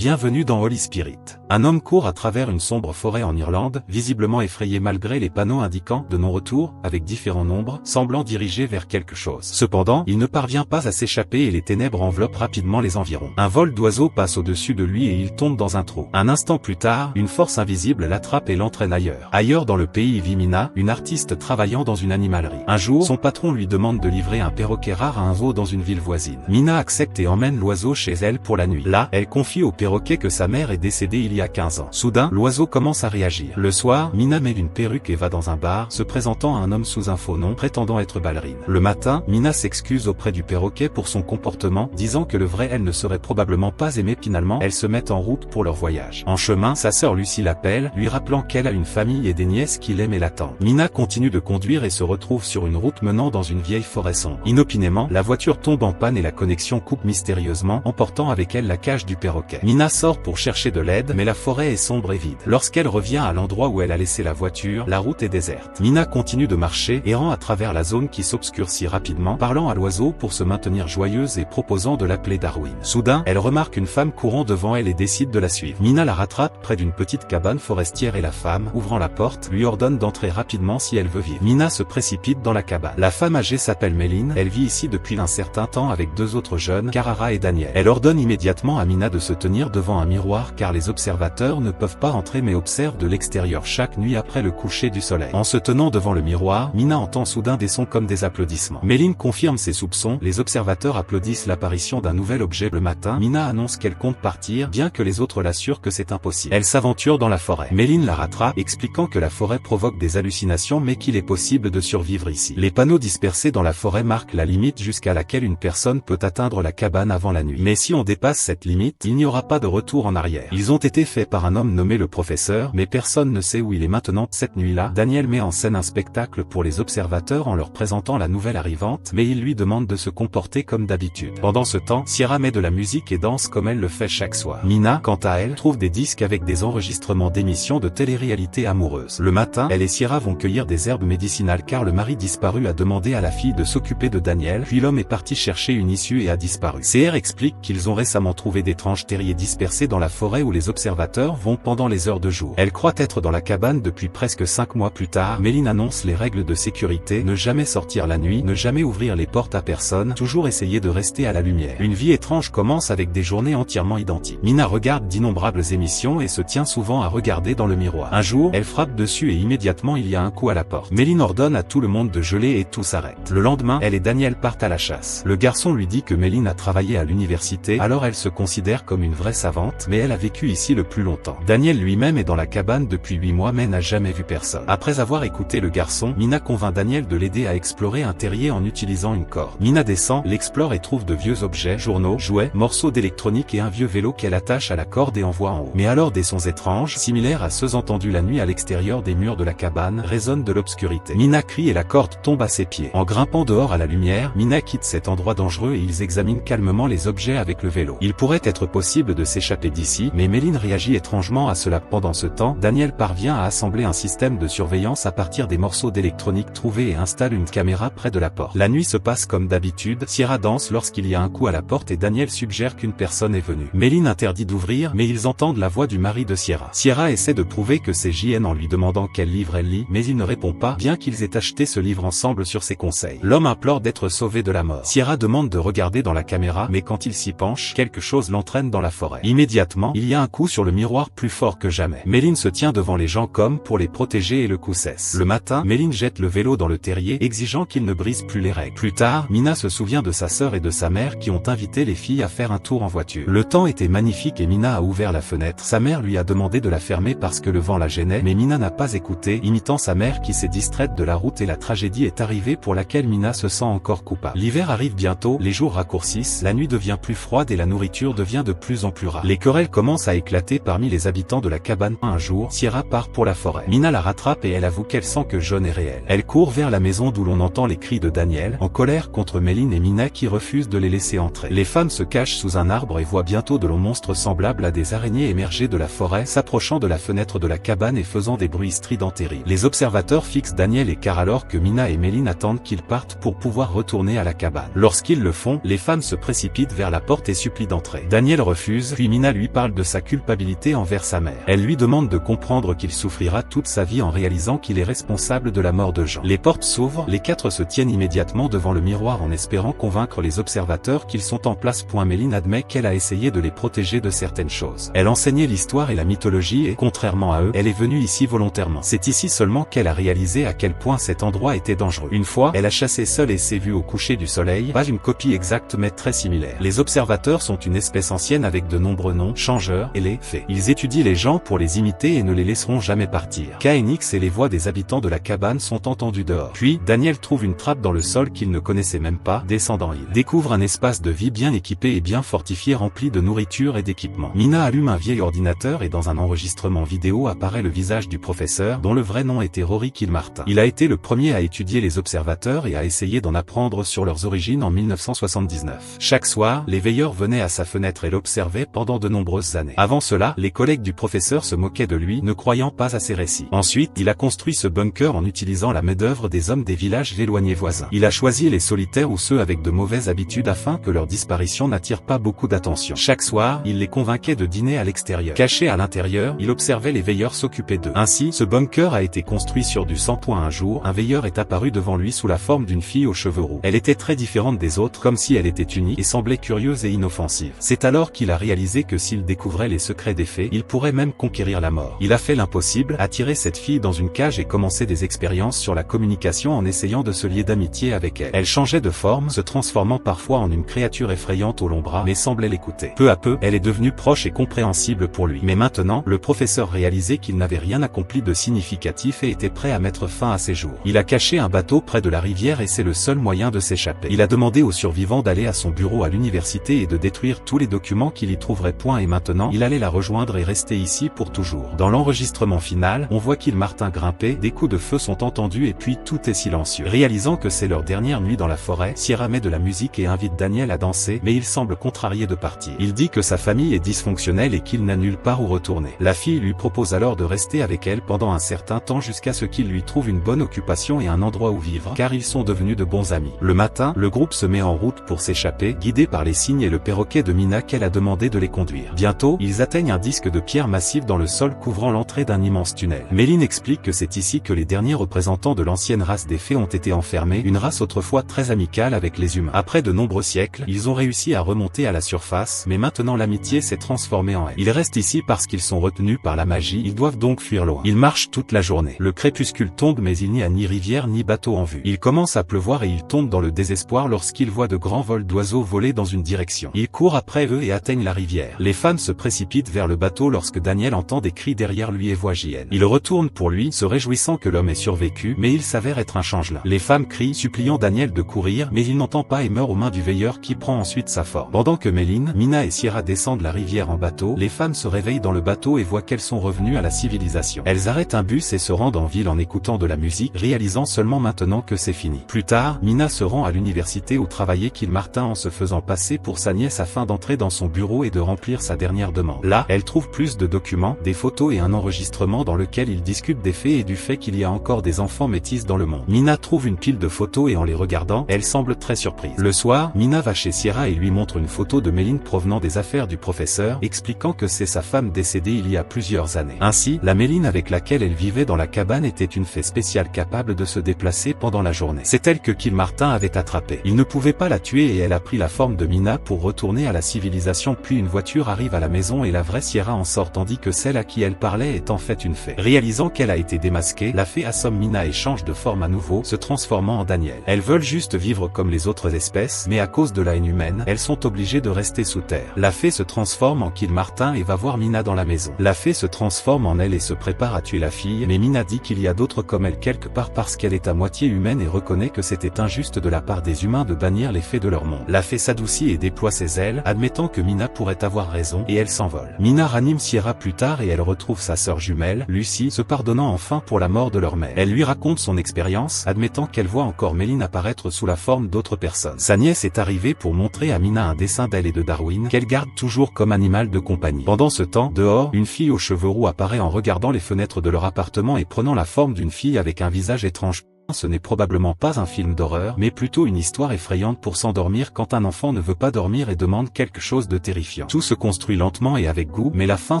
Bienvenue dans Holy Spirit. Un homme court à travers une sombre forêt en Irlande, visiblement effrayé malgré les panneaux indiquant de non-retour, avec différents nombres, semblant dirigé vers quelque chose. Cependant, il ne parvient pas à s'échapper et les ténèbres enveloppent rapidement les environs. Un vol d'oiseaux passe au-dessus de lui et il tombe dans un trou. Un instant plus tard, une force invisible l'attrape et l'entraîne ailleurs. Ailleurs dans le pays vit Mina, une artiste travaillant dans une animalerie. Un jour, son patron lui demande de livrer un perroquet rare à un zoo dans une ville voisine. Mina accepte et emmène l'oiseau chez elle pour la nuit. Là, elle confie au perroquet que sa mère est décédée il y a 15 ans. Soudain, l'oiseau commence à réagir. Le soir, Mina met une perruque et va dans un bar, se présentant à un homme sous un faux nom, prétendant être ballerine. Le matin, Mina s'excuse auprès du perroquet pour son comportement, disant que le vrai elle ne serait probablement pas aimée. Finalement, elles se mettent en route pour leur voyage. En chemin, sa sœur Lucie l'appelle, lui rappelant qu'elle a une famille et des nièces qui l'aiment et l'attendent. Mina continue de conduire et se retrouve sur une route menant dans une vieille forêt sombre. Inopinément, la voiture tombe en panne et la connexion coupe mystérieusement, emportant avec elle la cage du perroquet. Mina sort pour chercher de l'aide, mais la forêt est sombre et vide. Lorsqu'elle revient à l'endroit où elle a laissé la voiture, la route est déserte. Mina continue de marcher, errant à travers la zone qui s'obscurcit rapidement, parlant à l'oiseau pour se maintenir joyeuse et proposant de l'appeler Darwin. Soudain, elle remarque une femme courant devant elle et décide de la suivre. Mina la rattrape près d'une petite cabane forestière et la femme, ouvrant la porte, lui ordonne d'entrer rapidement si elle veut vivre. Mina se précipite dans la cabane. La femme âgée s'appelle Méline, elle vit ici depuis un certain temps avec deux autres jeunes, Carrara et Daniel. Elle ordonne immédiatement à Mina de se tenir devant un miroir car les observateurs ne peuvent pas entrer mais observent de l'extérieur chaque nuit après le coucher du soleil. En se tenant devant le miroir, Mina entend soudain des sons comme des applaudissements. Méline confirme ses soupçons, les observateurs applaudissent l'apparition d'un nouvel objet. Le matin, Mina annonce qu'elle compte partir, bien que les autres l'assurent que c'est impossible. Elle s'aventure dans la forêt. Méline la rattrape, expliquant que la forêt provoque des hallucinations mais qu'il est possible de survivre ici. Les panneaux dispersés dans la forêt marquent la limite jusqu'à laquelle une personne peut atteindre la cabane avant la nuit. Mais si on dépasse cette limite, il n'y aura pas de retour en arrière. Ils ont été faits par un homme nommé le professeur, mais personne ne sait où il est maintenant. Cette nuit-là, Daniel met en scène un spectacle pour les observateurs en leur présentant la nouvelle arrivante, mais il lui demande de se comporter comme d'habitude. Pendant ce temps, Sierra met de la musique et danse comme elle le fait chaque soir. Mina, quant à elle, trouve des disques avec des enregistrements d'émissions de télé-réalité amoureuse. Le matin, elle et Sierra vont cueillir des herbes médicinales car le mari disparu a demandé à la fille de s'occuper de Daniel, puis l'homme est parti chercher une issue et a disparu. CR explique qu'ils ont récemment trouvé d'étranges terriers dispersés dans la forêt où les observateurs vont pendant les heures de jour. Elle croit être dans la cabane depuis presque 5 mois plus tard. Méline annonce les règles de sécurité, ne jamais sortir la nuit, ne jamais ouvrir les portes à personne, toujours essayer de rester à la lumière. Une vie étrange commence avec des journées entièrement identiques. Mina regarde d'innombrables émissions et se tient souvent à regarder dans le miroir. Un jour, elle frappe dessus et immédiatement il y a un coup à la porte. Méline ordonne à tout le monde de geler et tout s'arrête. Le lendemain, elle et Daniel partent à la chasse. Le garçon lui dit que Méline a travaillé à l'université, alors elle se considère comme une vraie savante, mais elle a vécu ici le plus longtemps. Daniel lui-même est dans la cabane depuis 8 mois mais n'a jamais vu personne. Après avoir écouté le garçon, Mina convainc Daniel de l'aider à explorer un terrier en utilisant une corde. Mina descend, l'explore et trouve de vieux objets, journaux, jouets, morceaux d'électronique et un vieux vélo qu'elle attache à la corde et envoie en haut. Mais alors des sons étranges, similaires à ceux entendus la nuit à l'extérieur des murs de la cabane, résonnent de l'obscurité. Mina crie et la corde tombe à ses pieds. En grimpant dehors à la lumière, Mina quitte cet endroit dangereux et ils examinent calmement les objets avec le vélo. Il pourrait être possible de s'échapper d'ici, mais Méline réagit étrangement à cela. Pendant ce temps, Daniel parvient à assembler un système de surveillance à partir des morceaux d'électronique trouvés et installe une caméra près de la porte. La nuit se passe comme d'habitude, Sierra danse lorsqu'il y a un coup à la porte et Daniel suggère qu'une personne est venue. Méline interdit d'ouvrir, mais ils entendent la voix du mari de Sierra. Sierra essaie de prouver que c'est JN en lui demandant quel livre elle lit, mais il ne répond pas, bien qu'ils aient acheté ce livre ensemble sur ses conseils. L'homme implore d'être sauvé de la mort. Sierra demande de regarder dans la caméra, mais quand il s'y penche, quelque chose l'entraîne dans la forêt. Immédiatement, il y a un coup sur le miroir plus fort que jamais. Méline se tient devant les gens comme pour les protéger et le coup cesse. Le matin, Méline jette le vélo dans le terrier, exigeant qu'il ne brise plus les règles. Plus tard, Mina se souvient de sa sœur et de sa mère qui ont invité les filles à faire un tour en voiture. Le temps était magnifique et Mina a ouvert la fenêtre. Sa mère lui a demandé de la fermer parce que le vent la gênait, mais Mina n'a pas écouté, imitant sa mère qui s'est distraite de la route et la tragédie est arrivée pour laquelle Mina se sent encore coupable. L'hiver arrive bientôt, les jours raccourcissent, la nuit devient plus froide et la nourriture devient de plus en plus rare. Les querelles commencent à éclater parmi les habitants de la cabane. Un jour, Sierra part pour la forêt. Mina la rattrape et elle avoue qu'elle sent que John est réel. Elle court vers la maison d'où l'on entend les cris de Daniel, en colère contre Méline et Mina qui refusent de les laisser entrer. Les femmes se cachent sous un arbre et voient bientôt de longs monstres semblables à des araignées émerger de la forêt, s'approchant de la fenêtre de la cabane et faisant des bruits stridents terribles. Les observateurs fixent Daniel et Car alors que Mina et Méline attendent qu'ils partent pour pouvoir retourner à la cabane. Lorsqu'ils le font, les femmes se précipitent vers la porte et supplient d'entrer. Daniel refuse, s'excuse, puis Mina lui parle de sa culpabilité envers sa mère. Elle lui demande de comprendre qu'il souffrira toute sa vie en réalisant qu'il est responsable de la mort de Jean. Les portes s'ouvrent, les quatre se tiennent immédiatement devant le miroir en espérant convaincre les observateurs qu'ils sont en place. Méline admet qu'elle a essayé de les protéger de certaines choses. Elle enseignait l'histoire et la mythologie et, contrairement à eux, elle est venue ici volontairement. C'est ici seulement qu'elle a réalisé à quel point cet endroit était dangereux. Une fois, elle a chassé seule et s'est vue au coucher du soleil, pas une copie exacte mais très similaire. Les observateurs sont une espèce ancienne avec de nombreux noms, changeurs, et les fées. Ils étudient les gens pour les imiter et ne les laisseront jamais partir. KNX et les voix des habitants de la cabane sont entendues dehors. Puis, Daniel trouve une trappe dans le sol qu'il ne connaissait même pas. Descendant, il découvre un espace de vie bien équipé et bien fortifié rempli de nourriture et d'équipements. Mina allume un vieil ordinateur et dans un enregistrement vidéo apparaît le visage du professeur dont le vrai nom était Rory Kilmartin. Il a été le premier à étudier les observateurs et à essayer d'en apprendre sur leurs origines en 1979. Chaque soir, les veilleurs venaient à sa fenêtre et l'observaient pendant de nombreuses années. Avant cela, les collègues du professeur se moquaient de lui, ne croyant pas à ses récits. Ensuite, il a construit ce bunker en utilisant la main-d'œuvre des hommes des villages éloignés voisins. Il a choisi les solitaires ou ceux avec de mauvaises habitudes afin que leur disparition n'attire pas beaucoup d'attention. Chaque soir, il les convainquait de dîner à l'extérieur. Caché à l'intérieur, il observait les veilleurs s'occuper d'eux. Ainsi, ce bunker a été construit sur du sang. Un jour, un veilleur est apparu devant lui sous la forme d'une fille aux cheveux roux. Elle était très différente des autres, comme si elle était unique et semblait curieuse et inoffensive. C'est alors qu'il a réalisé que s'il découvrait les secrets des fées, il pourrait même conquérir la mort. Il a fait l'impossible, attiré cette fille dans une cage et commencé des expériences sur la communication en essayant de se lier d'amitié avec elle. Elle changeait de forme, se transformant parfois en une créature effrayante aux longs bras, mais semblait l'écouter. Peu à peu, elle est devenue proche et compréhensible pour lui. Mais maintenant, le professeur réalisait qu'il n'avait rien accompli de significatif et était prêt à mettre fin à ses jours. Il a caché un bateau près de la rivière et c'est le seul moyen de s'échapper. Il a demandé aux survivants d'aller à son bureau à l'université et de détruire tous les documents qu'il y trouverait. Et maintenant, il allait la rejoindre et rester ici pour toujours. Dans l'enregistrement final, on voit Kilmartin grimper, des coups de feu sont entendus et puis tout est silencieux. Réalisant que c'est leur dernière nuit dans la forêt, Sierra met de la musique et invite Daniel à danser, mais il semble contrarié de partir. Il dit que sa famille est dysfonctionnelle et qu'il n'a nulle part où retourner. La fille lui propose alors de rester avec elle pendant un certain temps jusqu'à ce qu'il lui trouve une bonne occupation et un endroit où vivre, car ils sont devenus de bons amis. Le matin, le groupe se met en route pour s'échapper, guidé par les cygnes et le perroquet de Mina qu'elle a demandé de les conduire. Bientôt, ils atteignent un disque de pierre massive dans le sol couvrant l'entrée d'un immense tunnel. Méline explique que c'est ici que les derniers représentants de l'ancienne race des fées ont été enfermés, une race autrefois très amicale avec les humains. Après de nombreux siècles, ils ont réussi à remonter à la surface, mais maintenant l'amitié s'est transformée en haine. Ils restent ici parce qu'ils sont retenus par la magie, ils doivent donc fuir loin. Ils marchent toute la journée. Le crépuscule tombe mais il n'y a ni rivière ni bateau en vue. Il commence à pleuvoir et ils tombent dans le désespoir lorsqu'ils voient de grands vols d'oiseaux voler dans une direction. Ils courent après eux et atteignent la rivière. Les femmes se précipitent vers le bateau lorsque Daniel entend des cris derrière lui et voit JN. Il retourne pour lui, se réjouissant que l'homme ait survécu, mais il s'avère être un changelin. Les femmes crient, suppliant Daniel de courir, mais il n'entend pas et meurt aux mains du veilleur qui prend ensuite sa forme. Pendant que Méline, Mina et Sierra descendent la rivière en bateau, les femmes se réveillent dans le bateau et voient qu'elles sont revenues à la civilisation. Elles arrêtent un bus et se rendent en ville en écoutant de la musique, réalisant seulement maintenant que c'est fini. Plus tard, Mina se rend à l'université où travaillait Kilmartin en se faisant passer pour sa nièce afin d'entrer dans son bureau et de remplir sa dernière demande. Là, elle trouve plus de documents, des photos et un enregistrement dans lequel ils discutent des faits et du fait qu'il y a encore des enfants métis dans le monde. Mina trouve une pile de photos et en les regardant, elle semble très surprise. Le soir, Mina va chez Sierra et lui montre une photo de Méline provenant des affaires du professeur, expliquant que c'est sa femme décédée il y a plusieurs années. Ainsi, la Méline avec laquelle elle vivait dans la cabane était une fée spéciale capable de se déplacer pendant la journée. C'est elle que Kilmartin avait attrapée. Il ne pouvait pas la tuer et elle a pris la forme de Mina pour retourner à la civilisation. Puis une voiture arrive à la maison et la vraie Sierra en sort tandis que celle à qui elle parlait est en fait une fée. Réalisant qu'elle a été démasquée, la fée assomme Mina et change de forme à nouveau, se transformant en Daniel. Elles veulent juste vivre comme les autres espèces, mais à cause de la haine humaine, elles sont obligées de rester sous terre. La fée se transforme en Kilmartin et va voir Mina dans la maison. La fée se transforme en elle et se prépare à tuer la fille, mais Mina dit qu'il y a d'autres comme elle quelque part parce qu'elle est à moitié humaine et reconnaît que c'était injuste de la part des humains de bannir les fées de leur monde. La fée s'adoucit et déploie ses ailes, admettant que Mina pourrait avoir raison, et elle s'envole. Mina ranime Sierra plus tard et elle retrouve sa sœur jumelle, Lucie, se pardonnant enfin pour la mort de leur mère. Elle lui raconte son expérience, admettant qu'elle voit encore Méline apparaître sous la forme d'autres personnes. Sa nièce est arrivée pour montrer à Mina un dessin d'elle et de Darwin, qu'elle garde toujours comme animal de compagnie. Pendant ce temps, dehors, une fille aux cheveux roux apparaît en regardant les fenêtres de leur appartement et prenant la forme d'une fille avec un visage étrange. ce n'est probablement pas un film d'horreur, mais plutôt une histoire effrayante pour s'endormir quand un enfant ne veut pas dormir et demande quelque chose de terrifiant. Tout se construit lentement et avec goût, mais la fin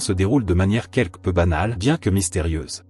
se déroule de manière quelque peu banale, bien que mystérieuse.